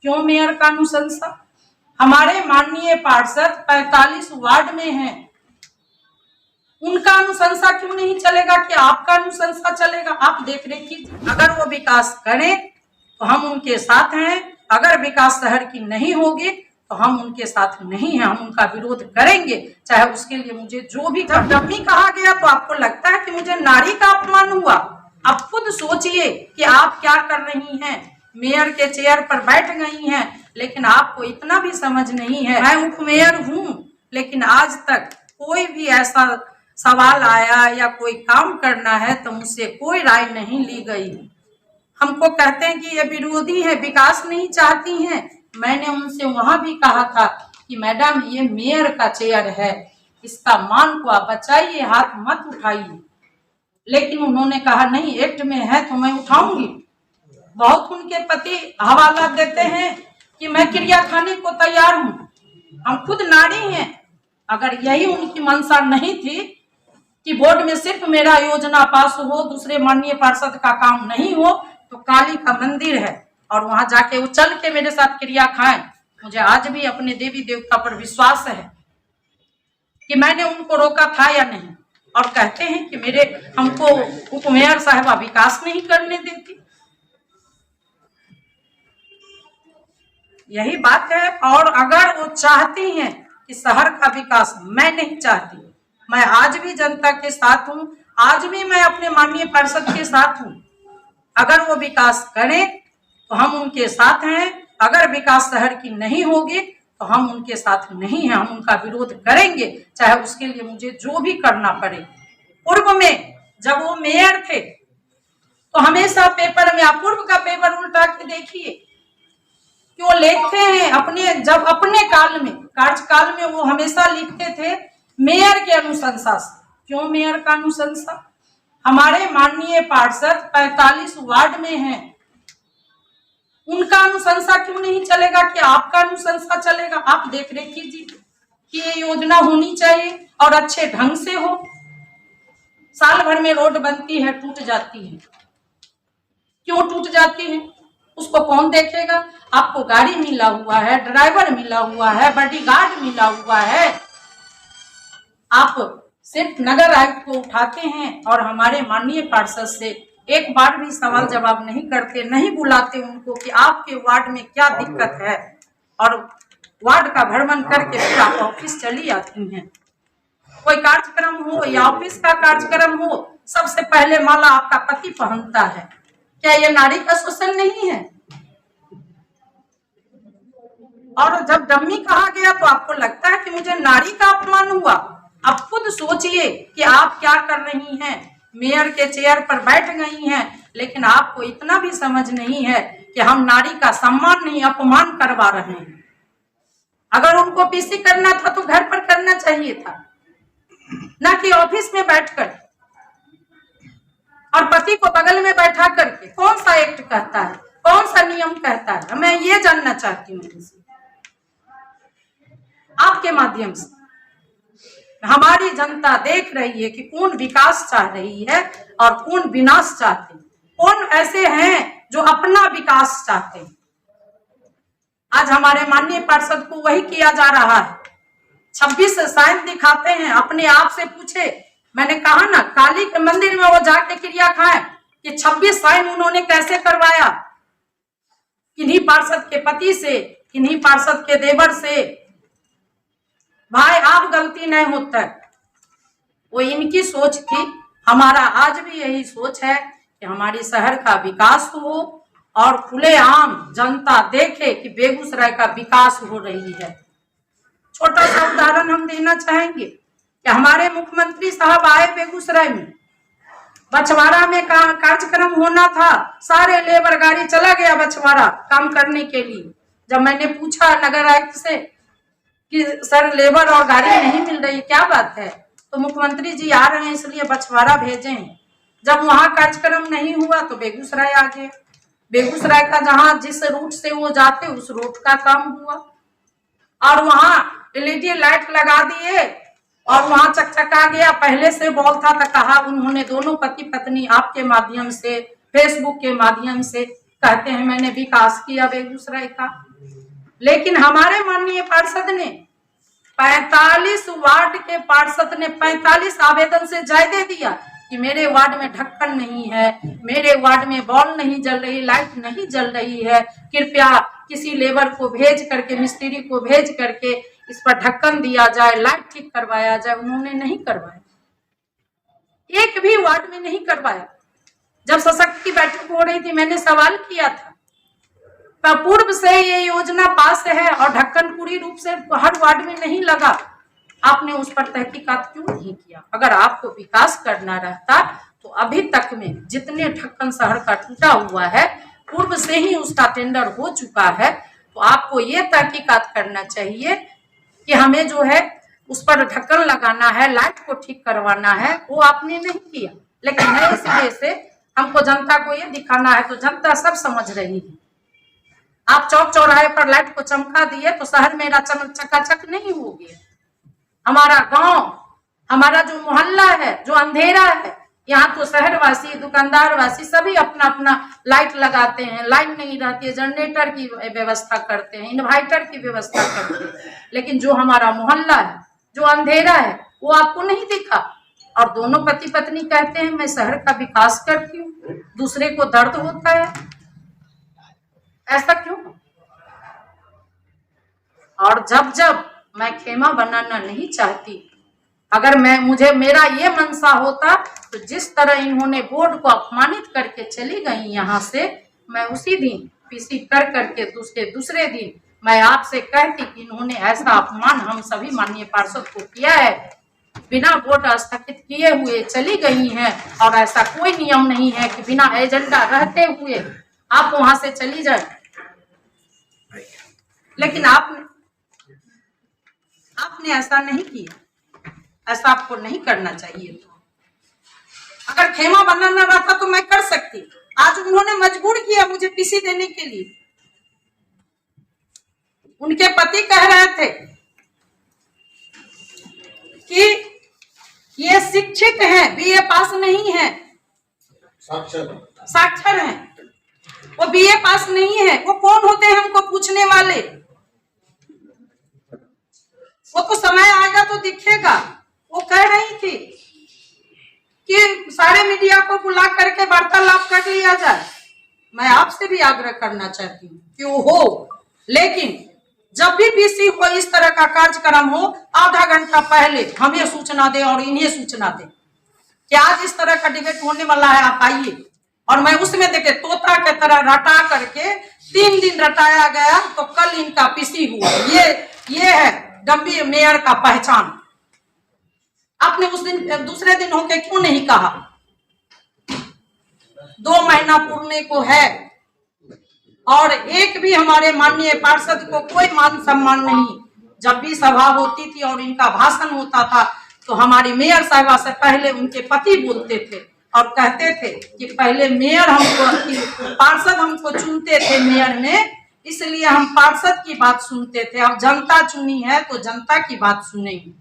क्यों मेयर का अनुशंसा? हमारे माननीय पार्षद 45 वार्ड में हैं, उनका अनुशंसा क्यों नहीं चलेगा कि आपका अनुशंसा चलेगा? आप देख रेख कीजिए। अगर वो विकास करें तो हम उनके साथ हैं, अगर विकास शहर की नहीं होगी तो हम उनके साथ नहीं हैं, हम उनका विरोध करेंगे, चाहे उसके लिए मुझे जो भी। जब डम्मी कहा गया तो आपको लगता है कि मुझे नारी का अपमान हुआ? आप खुद सोचिए कि आप क्या कर रही हैं। मेयर के चेयर पर बैठ गई हैं, लेकिन आपको इतना भी समझ नहीं है। मैं उप मेयर हूँ, लेकिन आज तक कोई भी ऐसा सवाल आया या कोई काम करना है तो मुझसे कोई राय नहीं ली गई। हमको कहते हैं कि ये विरोधी है, विकास नहीं चाहती हैं। मैंने उनसे वहां भी कहा था कि मैडम ये मेयर का चेयर है, इसका मान को आप बचाइए, हाथ मत उठाइए। लेकिन उन्होंने कहा नहीं, एक्ट में है तो मैं उठाऊंगी। बहुत उनके पति हवाला देते हैं कि मैं क्रिया खाने को तैयार हूँ, हम खुद नारी हैं। अगर यही उनकी मंशा नहीं थी कि बोर्ड में सिर्फ मेरा योजना पास हो, दूसरे माननीय पार्षद का काम नहीं हो, तो काली का मंदिर है और वहां जाके वो चल के मेरे साथ क्रिया खाएं। मुझे आज भी अपने देवी देवता पर विश्वास है कि मैंने उनको रोका था या नहीं। और कहते हैं कि मेरे हमको उप मेयर साहिबा विकास नहीं करने देती। यही बात है। और अगर वो चाहती हैं कि शहर का विकास, मैं नहीं चाहती। मैं आज भी जनता के साथ हूँ, आज भी मैं अपने माननीय पार्षद के साथ हूँ। अगर वो विकास करें तो हम उनके साथ हैं, अगर विकास शहर की नहीं होगी तो हम उनके साथ नहीं हैं, हम उनका विरोध करेंगे, चाहे उसके लिए मुझे जो भी करना पड़े। पूर्व में जब वो मेयर थे तो हमेशा पेपर में, आप पूर्व का पेपर उल्टा के देखिए कि वो लिखते हैं अपने, जब अपने काल में, कार्यकाल में वो हमेशा लिखते थे मेयर के अनुशंसा से। क्यों मेयर का अनुशंसा? हमारे माननीय पार्षद 45 वार्ड में हैं, उनका अनुशंसा क्यों नहीं चलेगा कि आपका अनुशंसा चलेगा? आप देख रेख कीजिए कि ये योजना होनी चाहिए और अच्छे ढंग से हो। साल भर में रोड बनती है, टूट जाती है। क्यों टूट जाती है? उसको कौन देखेगा? आपको गाड़ी मिला हुआ है, ड्राइवर मिला हुआ है, बॉडीगार्ड मिला हुआ है, आप सिर्फ नगर आयुक्त को उठाते हैं और हमारे माननीय पार्षद से एक बार भी सवाल जवाब नहीं करते, नहीं बुलाते उनको कि आपके वार्ड में क्या दिक्कत है, और वार्ड का भ्रमण करके फिर आप ऑफिस चली आती हैं। कोई कार्यक्रम हो या ऑफिस का कार्यक्रम हो, सबसे पहले माला आपका पति पहनता है। क्या ये नारी का शोषण नहीं है? और जब डम्मी कहा गया तो आपको लगता है कि मुझे नारी का अपमान हुआ? आप खुद सोचिए कि आप क्या कर रही हैं। मेयर के चेयर पर बैठ गई हैं, लेकिन आपको इतना भी समझ नहीं है कि हम नारी का सम्मान नहीं, अपमान करवा रहे हैं। अगर उनको पीसी करना था तो घर पर करना चाहिए था, ना कि ऑफिस में बैठकर और पति को बगल में बैठा करके। कौन सा एक्ट कहता है, कौन सा नियम कहता है? मैं ये जानना चाहती हूँ आपके माध्यम से। हमारी जनता देख रही है कि कौन विकास चाह रही है और कौन विनाश चाहते हैं, कौन ऐसे हैं जो अपना विकास चाहते हैं। आज हमारे माननीय पार्षद को वही किया जा रहा है। 26 साइन दिखाते हैं, अपने आप से पूछे। मैंने कहा ना, काली के मंदिर में वो जाके क्रिया खाए कि 26 साइन उन्होंने कैसे करवाया? किन्हीं पार्षद के पति से, किन्हीं पार्षद के देवर से। भाई आप गलती नहीं होता है, वो इनकी सोच थी। हमारा आज भी यही सोच है कि हमारी शहर का विकास हो और खुलेआम जनता देखे कि बेगूसराय का विकास हो रही है। छोटा सा उदाहरण हम देना चाहेंगे कि हमारे मुख्यमंत्री साहब आए बेगूसराय में, बछवाड़ा में कार्यक्रम होना था, सारे लेबर गाड़ी चला गया बछवाड़ा काम करने के लिए। जब मैंने पूछा नगर आयुक्त से कि सर लेबर और गाड़ी नहीं मिल रही, क्या बात है, तो मुख्यमंत्री जी आ रहे हैं इसलिए बछवाड़ा भेजे हैं। जब वहां कार्यक्रम नहीं हुआ तो बेगूसराय आ गए। बेगूसराय का जहां जिस रूट से वो जाते उस रूट का काम हुआ और वहां एलईडी लाइट लगा दिए और वहां चकचका गया। पहले से बोल था तो कहा उन्होंने, दोनों पति पत्नी आपके माध्यम से, फेसबुक के माध्यम से कहते हैं मैंने विकास किया बेगूसराय का, लेकिन हमारे माननीय पार्षद ने 45 वार्ड के पार्षद ने 45 आवेदन से ज्यादा दिया कि मेरे वार्ड में ढक्कन नहीं है, मेरे वार्ड में बॉल नहीं जल रही, लाइट नहीं जल रही है, कृपया किसी लेबर को भेज करके, मिस्त्री को भेज करके इस पर ढक्कन दिया जाए, लाइट ठीक करवाया जाए। उन्होंने नहीं करवाया, एक भी वार्ड में नहीं करवाया। जब सशक्त की बैठक हो रही थी मैंने सवाल किया था, पूर्व से ये योजना पास है और ढक्कन पूरी रूप से हर वार्ड में नहीं लगा, आपने उस पर तहकीकात क्यों नहीं किया? अगर आपको विकास करना रहता तो अभी तक में जितने ढक्कन शहर का टूटा हुआ है पूर्व से ही उसका टेंडर हो चुका है, तो आपको ये तहकीकात करना चाहिए कि हमें जो है उस पर ढक्कन लगाना है, लाइट को ठीक करवाना है, वो आपने नहीं किया। लेकिन नए सिरे से हमको जनता को ये दिखाना है, तो जनता सब समझ रही है। आप चौक चौराहे पर लाइट को चमका दिए तो शहर मेरा चकाचक नहीं हो गया। हमारा गांव, हमारा जो मोहल्ला है, जो अंधेरा है, यहाँ तो शहरवासी, दुकानदार वासी सभी अपना अपना लाइट लगाते हैं, लाइट नहीं रहती है, जनरेटर की व्यवस्था करते हैं, इन्वर्टर की व्यवस्था करते हैं, लेकिन जो हमारा मोहल्ला है, जो अंधेरा है, वो आपको नहीं दिखा। और दोनों पति पत्नी कहते हैं मैं शहर का विकास करती हूँ, दूसरे को दर्द होता है, ऐसा क्यों? और जब जब मैं खेमा बनाना नहीं चाहती, अगर मेरा ये मनसा होता तो जिस तरह इन्होंने बोर्ड को अपमानित करके चली गई यहाँ से, मैं उसी दिन पीसी कर करके दूसरे दिन मैं आपसे कहती कि इन्होंने ऐसा अपमान हम सभी माननीय पार्षद को किया है, बिना वोट स्थगित किए हुए चली गई हैं, और ऐसा कोई नियम नहीं है कि बिना एजेंडा रहते हुए आप वहां से चली जाए। लेकिन आपने ऐसा नहीं किया, ऐसा आपको नहीं करना चाहिए। अगर खेमा बनाना रहता तो मैं कर सकती, आज उन्होंने मजबूर किया मुझे पीसी देने के लिए। उनके पति कह रहे थे कि ये शिक्षित हैं, बीए पास नहीं है, साक्षर हैं, वो बीए पास नहीं है, वो कौन होते हैं हमको पूछने वाले? वो तो समय आएगा तो दिखेगा। वो कह रही थी कि सारे मीडिया को बुला करके वार्तालाप कर लिया जाए। मैं आपसे भी आग्रह करना चाहती हूँ कि वो हो, लेकिन जब भी पीसी हो इस तरह का कार्यक्रम हो, आधा घंटा पहले हमें सूचना दे और इन्हें सूचना दे कि आज इस तरह का डिबेट होने वाला है, आप आइए। और मैं उसमें देखे तोता के तरह रटा करके 3 दिन रटाया गया, तो कल इनका पीसी हुआ। ये है डम्बी मेयर का पहचान। आपने उस दिन दूसरे दिन होके क्यों नहीं कहा? 2 महीना पूर्णे को है और एक भी हमारे माननीय पार्षद को कोई मान सम्मान नहीं। जब भी सभा होती थी और इनका भाषण होता था तो हमारी मेयर साहिबा से पहले उनके पति बोलते थे और कहते थे कि पहले मेयर हमको, पार्षद हमको चुनते थे मेयर में, इसलिए हम पार्षद की बात सुनते थे। अब जनता चुनी है तो जनता की बात सुनेंगे।